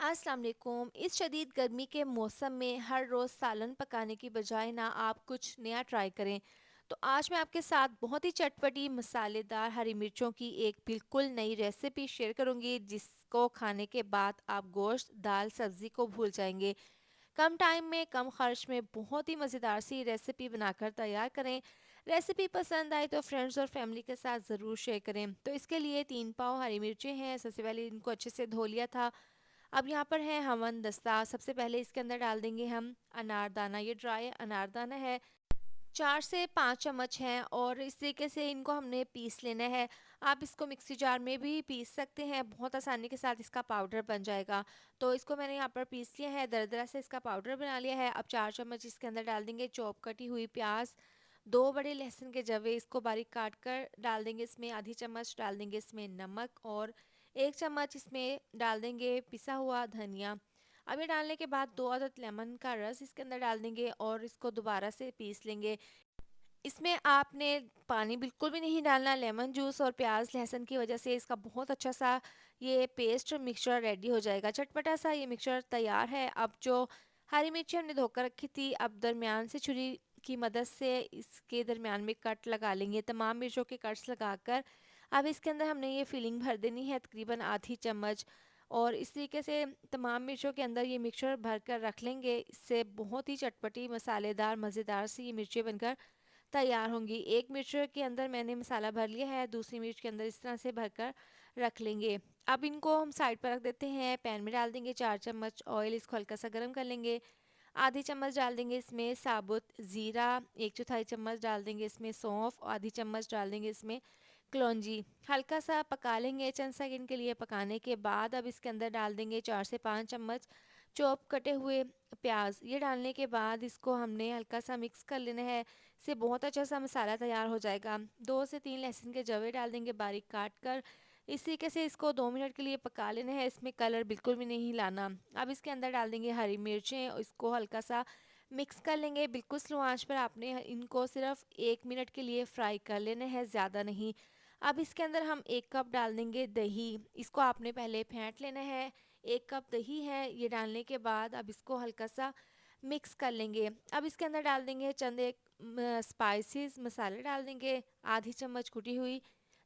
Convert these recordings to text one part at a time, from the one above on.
अस्सलाम वालेकुम। इस शदीद गर्मी के मौसम में हर रोज़ सालन पकाने की बजाय ना आप कुछ नया ट्राई करें। तो आज मैं आपके साथ बहुत ही चटपटी मसालेदार हरी मिर्चों की एक बिल्कुल नई रेसिपी शेयर करूंगी, जिसको खाने के बाद आप गोश्त, दाल, सब्ज़ी को भूल जाएंगे। कम टाइम में कम खर्च में बहुत ही मज़ेदार सी रेसिपी बनाकर तैयार करें। रेसिपी पसंद आए तो फ्रेंड्स और फैमिली के साथ ज़रूर शेयर करें। तो इसके लिए 3 पाव हरी मिर्चें हैं। सबसे पहले इनको अच्छे से धो लिया था। अब यहाँ पर है हमन दस्ता। सबसे पहले इसके अंदर डाल देंगे हम अनारदाना। ये ड्राई अनारदाना है, 4 से 5 चम्मच है, और इस तरीके से इनको हमने पीस लेना है। आप इसको मिक्सी जार में भी पीस सकते हैं, बहुत आसानी के साथ इसका पाउडर बन जाएगा। तो इसको मैंने यहाँ पर पीस लिया है, दरदरा से इसका पाउडर बना लिया है। अब 4 चम्मच इसके अंदर डाल देंगे चॉप कटी हुई प्याज, 2 बड़े लहसुन के जवे इसको बारीक काट कर डाल देंगे इसमें। आधी चम्मच डाल देंगे इसमें नमक, और 1 चम्मच इसमें डाल देंगे पिसा हुआ धनिया। अब ये डालने के बाद 2 अदद लेमन का रस इसके अंदर डाल देंगे और इसको दोबारा से पीस लेंगे। इसमें आपने पानी बिल्कुल भी नहीं डालना। लेमन जूस और प्याज लहसुन की वजह से इसका बहुत अच्छा सा ये पेस्ट मिक्सचर रेडी हो जाएगा। चटपटा सा ये मिक्सचर तैयार है। अब जो हरी मिर्ची हमने धोकर रखी थी, अब दरमियान से छुरी की मदद से इसके दरमियान में कट लगा लेंगे। तमाम मिर्चों के कट्स लगाकर अब इसके अंदर हमने ये फिलिंग भर देनी है, तकरीबन आधी चम्मच। और इस तरीके से तमाम मिर्चों के अंदर ये मिक्सचर भर कर रख लेंगे। इससे बहुत ही चटपटी मसालेदार मज़ेदार सी ये मिर्चें बनकर तैयार होंगी। एक मिर्च के अंदर मैंने मसाला भर लिया है, दूसरी मिर्च के अंदर इस तरह से भरकर रख लेंगे। अब इनको हम साइड पर रख देते हैं। पैन में डाल देंगे 4 चम्मच ऑयल, इसको हल्का सा गर्म कर लेंगे। आधी चम्मच डाल देंगे इसमें साबुत ज़ीरा, 1/4 चम्मच डाल देंगे इसमें सौंफ, और आधी चम्मच डाल देंगे इसमें कलौंजी। हल्का सा पका लेंगे, चंद सेकंड के लिए पकाने के बाद अब इसके अंदर डाल देंगे 4 से 5 चम्मच चॉप कटे हुए प्याज। ये डालने के बाद इसको हमने हल्का सा मिक्स कर लेना है। इससे बहुत अच्छा सा मसाला तैयार हो जाएगा। 2 से 3 लहसुन के जवे डाल देंगे बारीक काट कर। इस तरीके से इसको 2 मिनट के लिए पका लेना है। इसमें कलर बिल्कुल भी नहीं लाना। अब इसके अंदर डाल देंगे हरी मिर्चें और इसको हल्का सा मिक्स कर लेंगे। बिल्कुल स्लो आंच पर आपने इनको सिर्फ 1 मिनट के लिए फ्राई कर लेना है, ज़्यादा नहीं। अब इसके अंदर हम 1 कप डाल देंगे दही। इसको आपने पहले फेंट लेना है। 1 कप दही है, ये डालने के बाद अब इसको हल्का सा मिक्स कर लेंगे। अब इसके अंदर डाल देंगे चंद एक स्पाइसेस मसाले डाल देंगे। आधी चम्मच कुटी हुई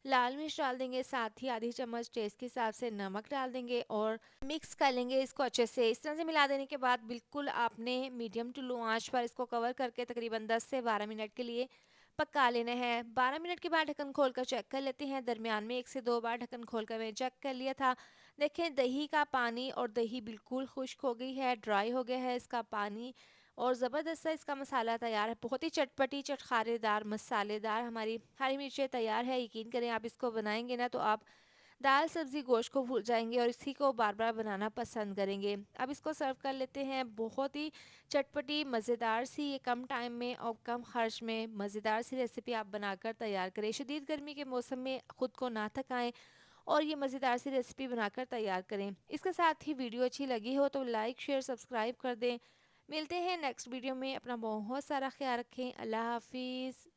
लाल मिर्च डाल देंगे, साथ ही आधी चम्मच टेस्ट के हिसाब से नमक डाल देंगे और मिक्स कर लेंगे इसको अच्छे से। इस तरह से मिला देने के बाद बिल्कुल आपने मीडियम टू लो आंच पर इसको कवर करके तकरीबन 10 से 12 मिनट के लिए पका लेना है। 12 मिनट के बाद ढक्कन खोलकर चेक कर लेते हैं। दरमियान में 1 से 2 बार ढक्कन खोलकर मैंने चेक कर लिया था। देखें दही का पानी और दही बिल्कुल खुश्क हो गई है, ड्राई हो गया है इसका पानी, और ज़बरदस्त सा इसका मसाला तैयार है। बहुत ही चटपटी चटखारेदार मसालेदार हमारी हरी मिर्चें तैयार है। यकीन करें आप इसको बनाएंगे ना तो आप दाल सब्ज़ी गोश्त को भूल जाएंगे और इसी को बार बार बनाना पसंद करेंगे। अब इसको सर्व कर लेते हैं। बहुत ही चटपटी मज़ेदार सी ये कम टाइम में और कम खर्च में मज़ेदार सी रेसिपी आप बनाकर तैयार करें। शदीद गर्मी के मौसम में ख़ुद को ना थकाएं और ये मज़ेदार सी रेसिपी बनाकर तैयार करें। इसके साथ ही वीडियो अच्छी लगी हो तो लाइक शेयर सब्सक्राइब कर दें। मिलते हैं नेक्स्ट वीडियो में। अपना बहुत सारा ख्याल रखें। अल्लाह हाफिज़।